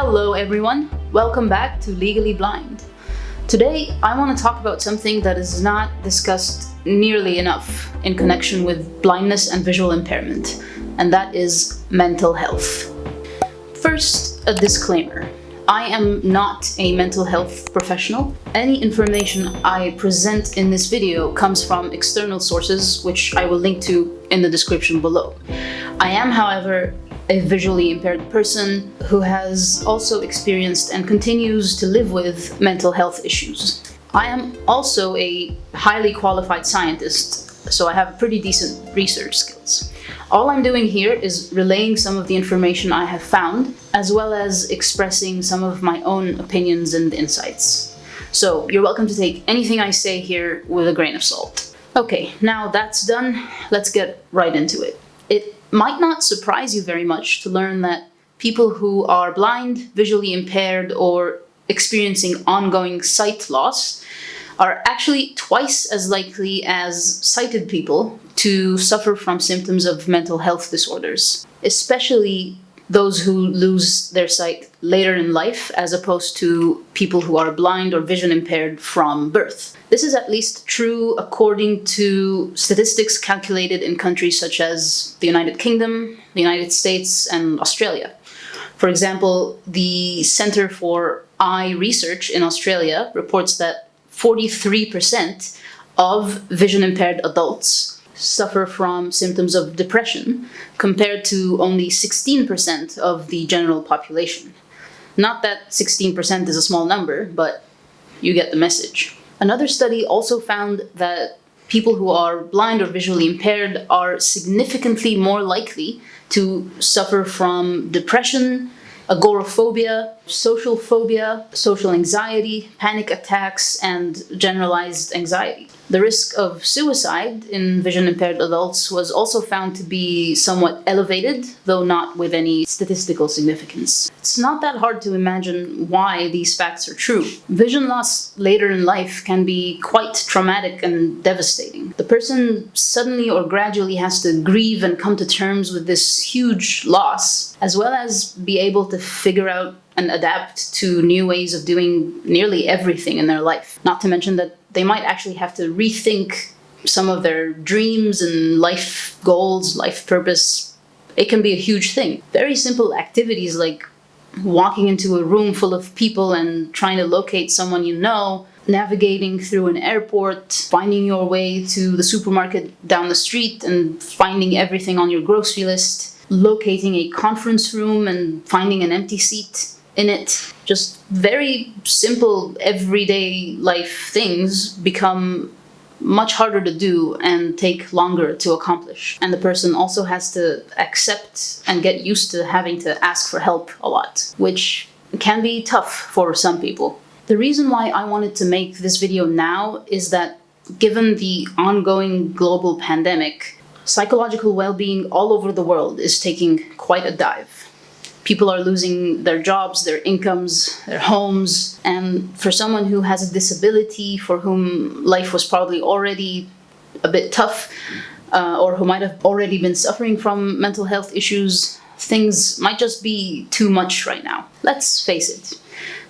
Hello everyone, welcome back to Legally Blind. Today I want to talk about something that is not discussed nearly enough in connection with blindness and visual impairment, and that is mental health. First, a disclaimer. I am not a mental health professional. Any information I present in this video comes from external sources, which I will link to in the description below. I am, however, a visually impaired person who has also experienced and continues to live with mental health issues. I am also a highly qualified scientist, so I have pretty decent research skills. All I'm doing here is relaying some of the information I have found, as well as expressing some of my own opinions and insights. So you're welcome to take anything I say here with a grain of salt. Okay, now that's done, let's get right into it. It might not surprise you very much to learn that people who are blind, visually impaired, or experiencing ongoing sight loss are actually twice as likely as sighted people to suffer from symptoms of mental health disorders, especially those who lose their sight later in life as opposed to people who are blind or vision impaired from birth. This is at least true according to statistics calculated in countries such as the United Kingdom, the United States, and Australia. For example, the Centre for Eye Research in Australia reports that 43% of vision impaired adults suffer from symptoms of depression, compared to only 16% of the general population. Not that 16% is a small number, but you get the message. Another study also found that people who are blind or visually impaired are significantly more likely to suffer from depression, agoraphobia, social phobia, social anxiety, panic attacks, and generalized anxiety. The risk of suicide in vision-impaired adults was also found to be somewhat elevated, though not with any statistical significance. It's not that hard to imagine why these facts are true. Vision loss later in life can be quite traumatic and devastating. The person suddenly or gradually has to grieve and come to terms with this huge loss, as well as be able to figure out and adapt to new ways of doing nearly everything in their life. Not to mention that they might actually have to rethink some of their dreams and life goals, life purpose. It can be a huge thing. Very simple activities like walking into a room full of people and trying to locate someone you know, navigating through an airport, finding your way to the supermarket down the street and finding everything on your grocery list, locating a conference room and finding an empty seat in it. Just very simple everyday life things become much harder to do and take longer to accomplish. And the person also has to accept and get used to having to ask for help a lot, which can be tough for some people. The reason why I wanted to make this video now is that given the ongoing global pandemic, psychological well-being all over the world is taking quite a dive. People are losing their jobs, their incomes, their homes, and for someone who has a disability, for whom life was probably already a bit tough, or who might have already been suffering from mental health issues, things might just be too much right now. Let's face it,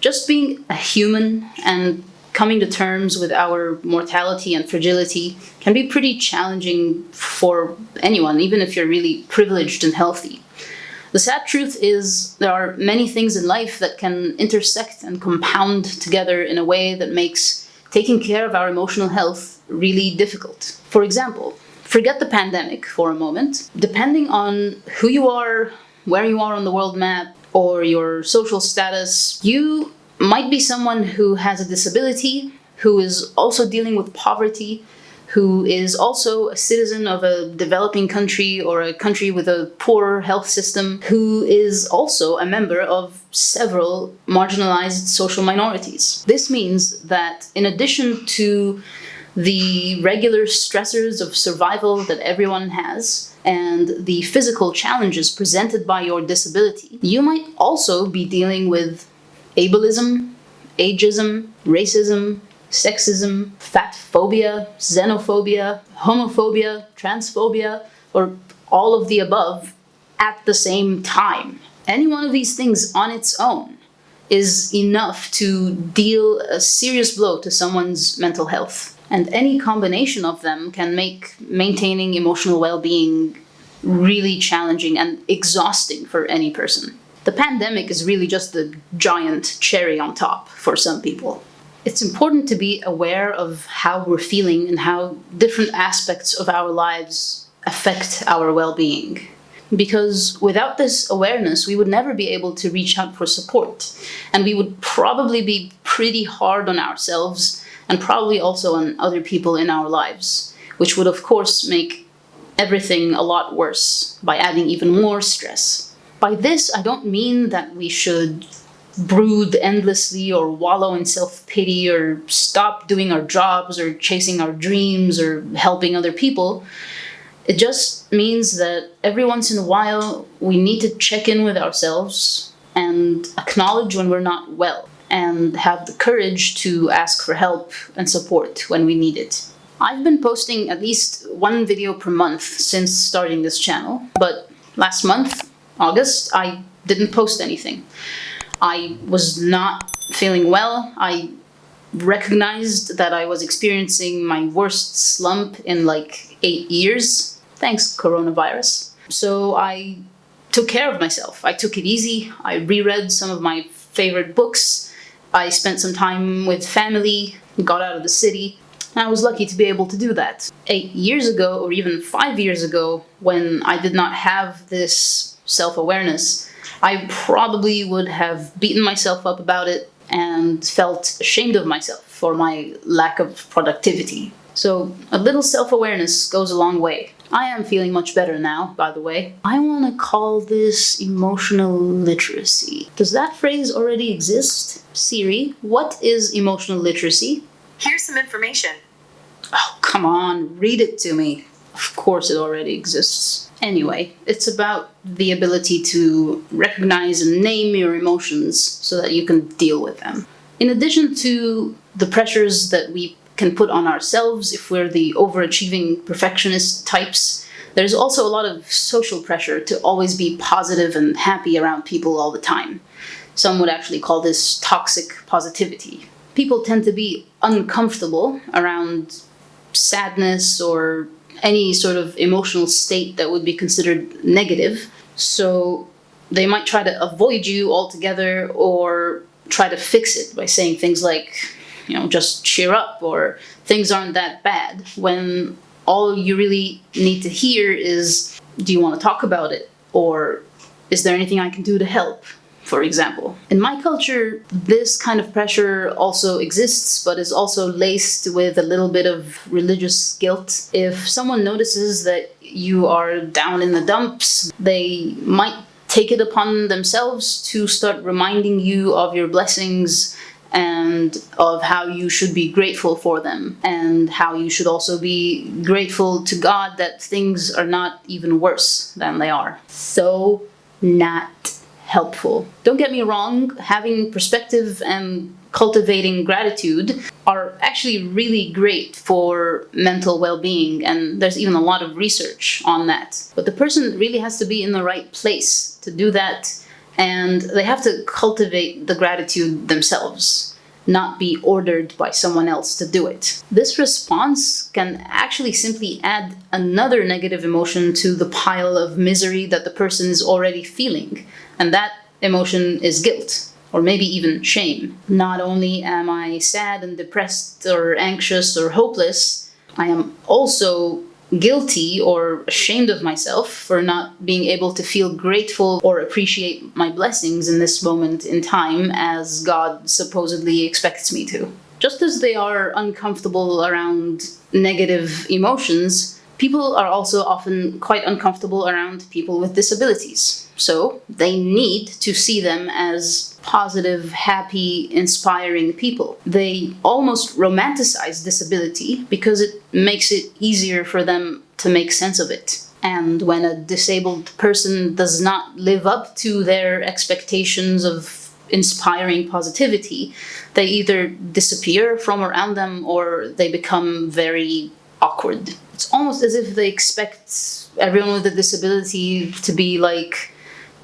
just being a human and coming to terms with our mortality and fragility can be pretty challenging for anyone, even if you're really privileged and healthy. The sad truth is there are many things in life that can intersect and compound together in a way that makes taking care of our emotional health really difficult. For example, forget the pandemic for a moment. Depending on who you are, where you are on the world map, or your social status, you might be someone who has a disability, who is also dealing with poverty, who is also a citizen of a developing country or a country with a poor health system, who is also a member of several marginalized social minorities. This means that in addition to the regular stressors of survival that everyone has, and the physical challenges presented by your disability, you might also be dealing with ableism, ageism, racism, sexism, fat phobia, xenophobia, homophobia, transphobia, or all of the above at the same time. Any one of these things on its own is enough to deal a serious blow to someone's mental health. And any combination of them can make maintaining emotional well-being really challenging and exhausting for any person. The pandemic is really just the giant cherry on top for some people. It's important to be aware of how we're feeling and how different aspects of our lives affect our well-being. Because without this awareness, we would never be able to reach out for support. And we would probably be pretty hard on ourselves and probably also on other people in our lives, which would of course make everything a lot worse by adding even more stress. By this, I don't mean that we should brood endlessly or wallow in self-pity or stop doing our jobs or chasing our dreams or helping other people. It just means that every once in a while we need to check in with ourselves and acknowledge when we're not well and have the courage to ask for help and support when we need it. I've been posting at least one video per month since starting this channel, but last month, August, I didn't post anything. I was not feeling well. I recognized that I was experiencing my worst slump in like 8 years, thanks coronavirus. So I took care of myself. I took it easy. I reread some of my favorite books. I spent some time with family, got out of the city. I was lucky to be able to do that. 8 years ago, or even 5 years ago, when I did not have this self-awareness, I probably would have beaten myself up about it and felt ashamed of myself for my lack of productivity. So a little self-awareness goes a long way. I am feeling much better now, by the way. I want to call this emotional literacy. Does that phrase already exist? Siri, what is emotional literacy? Here's some information. Oh, come on, read it to me. Of course it already exists. Anyway, it's about the ability to recognize and name your emotions so that you can deal with them. In addition to the pressures that we can put on ourselves if we're the overachieving perfectionist types, there's also a lot of social pressure to always be positive and happy around people all the time. Some would actually call this toxic positivity. People tend to be uncomfortable around sadness or any sort of emotional state that would be considered negative, so they might try to avoid you altogether or try to fix it by saying things like, just cheer up, or things aren't that bad, when all you really need to hear is, do you want to talk about it? Or is there anything I can do to help, for example? In my culture, this kind of pressure also exists, but is also laced with a little bit of religious guilt. If someone notices that you are down in the dumps, they might take it upon themselves to start reminding you of your blessings and of how you should be grateful for them, and how you should also be grateful to God that things are not even worse than they are. So not helpful. Don't get me wrong, having perspective and cultivating gratitude are actually really great for mental well-being, and there's even a lot of research on that. But the person really has to be in the right place to do that, and they have to cultivate the gratitude themselves, not be ordered by someone else to do it. This response can actually simply add another negative emotion to the pile of misery that the person is already feeling, and that emotion is guilt, or maybe even shame. Not only am I sad and depressed or anxious or hopeless, I am also guilty or ashamed of myself for not being able to feel grateful or appreciate my blessings in this moment in time as God supposedly expects me to. Just as they are uncomfortable around negative emotions, people are also often quite uncomfortable around people with disabilities. So they need to see them as positive, happy, inspiring people. They almost romanticize disability because it makes it easier for them to make sense of it. And when a disabled person does not live up to their expectations of inspiring positivity, they either disappear from around them or they become very awkward. It's almost as if they expect everyone with a disability to be like,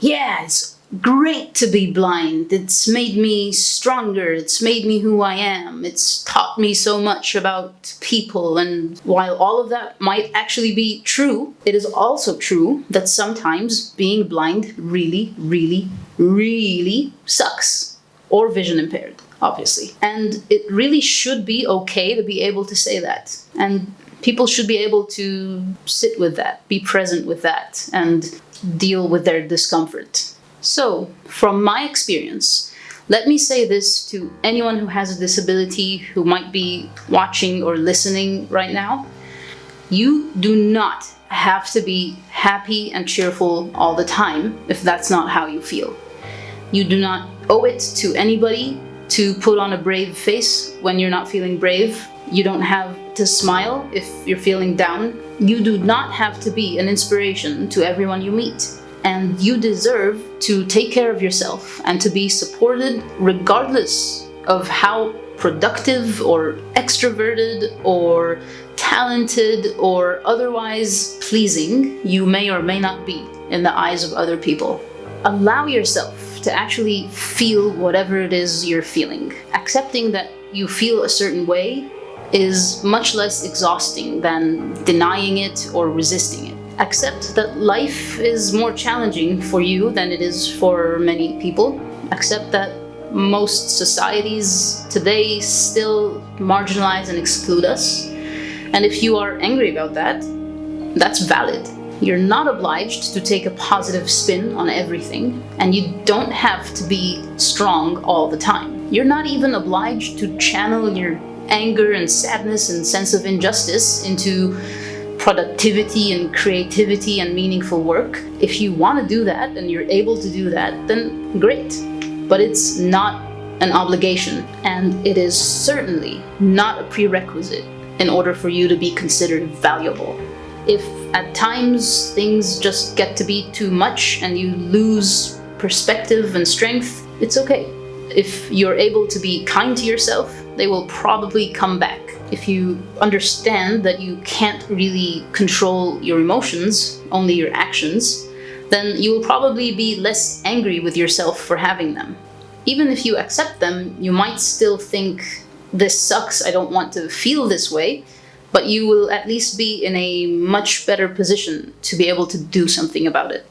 yeah, it's great to be blind. It's made me stronger. It's made me who I am. It's taught me so much about people. And while all of that might actually be true, it is also true that sometimes being blind really, really, really sucks. Or vision impaired, obviously. And it really should be okay to be able to say that. And people should be able to sit with that, be present with that, and deal with their discomfort. So, from my experience, let me say this to anyone who has a disability who might be watching or listening right now. You do not have to be happy and cheerful all the time if that's not how you feel. You do not owe it to anybody to put on a brave face when you're not feeling brave. You don't have to smile if you're feeling down. You do not have to be an inspiration to everyone you meet. And you deserve to take care of yourself and to be supported regardless of how productive or extroverted or talented or otherwise pleasing you may or may not be in the eyes of other people. Allow yourself to actually feel whatever it is you're feeling. Accepting that you feel a certain way is much less exhausting than denying it or resisting it. Accept that life is more challenging for you than it is for many people. Accept that most societies today still marginalize and exclude us. And if you are angry about that, that's valid. You're not obliged to take a positive spin on everything, and you don't have to be strong all the time. You're not even obliged to channel your anger and sadness and sense of injustice into productivity and creativity and meaningful work. If you want to do that and you're able to do that, then great. But it's not an obligation, and it is certainly not a prerequisite in order for you to be considered valuable. If at times things just get to be too much and you lose perspective and strength, it's okay. If you're able to be kind to yourself, they will probably come back. If you understand that you can't really control your emotions, only your actions, then you will probably be less angry with yourself for having them. Even if you accept them, you might still think, this sucks, I don't want to feel this way, but you will at least be in a much better position to be able to do something about it.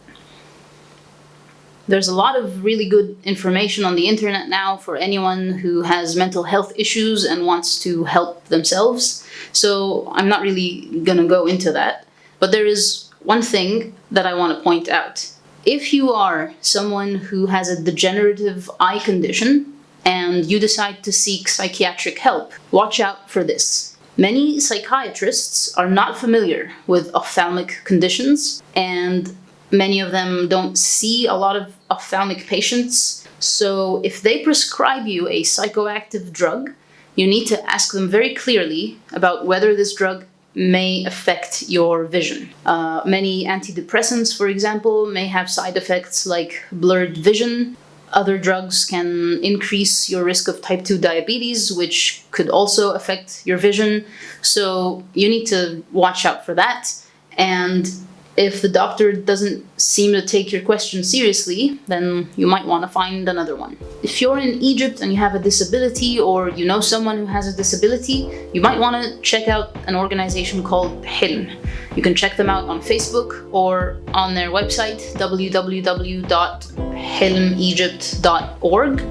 There's a lot of really good information on the internet now for anyone who has mental health issues and wants to help themselves. So I'm not really gonna go into that. But there is one thing that I want to point out. If you are someone who has a degenerative eye condition and you decide to seek psychiatric help, watch out for this. Many psychiatrists are not familiar with ophthalmic conditions, and many of them don't see a lot of ophthalmic patients. So if they prescribe you a psychoactive drug, you need to ask them very clearly about whether this drug may affect your vision. Many antidepressants, for example, may have side effects like blurred vision. Other drugs can increase your risk of type 2 diabetes, which could also affect your vision. So you need to watch out for that. And if the doctor doesn't seem to take your question seriously, then you might want to find another one. If you're in Egypt and you have a disability, or you know someone who has a disability, you might want to check out an organization called HILM. You can check them out on Facebook or on their website, www.hilmegypt.org.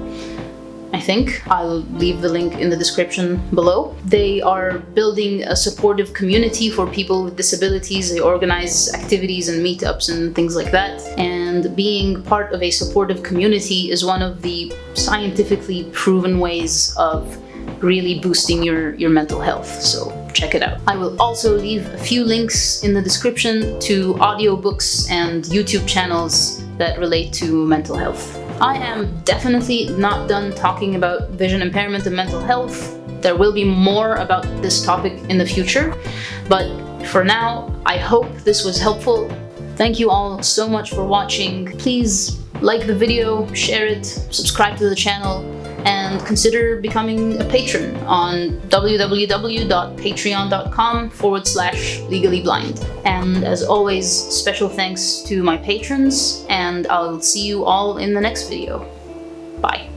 I think I'll leave the link in the description below. They are building a supportive community for people with disabilities. They organize activities and meetups and things like that. And being part of a supportive community is one of the scientifically proven ways of really boosting your mental health. So check it out. I will also leave a few links in the description to audiobooks and YouTube channels that relate to mental health. I am definitely not done talking about vision impairment and mental health. There will be more about this topic in the future, but for now, I hope this was helpful. Thank you all so much for watching. Please like the video, share it, subscribe to the channel, and consider becoming a patron on www.patreon.com/legally-blind. And as always, special thanks to my patrons, and I'll see you all in the next video. Bye.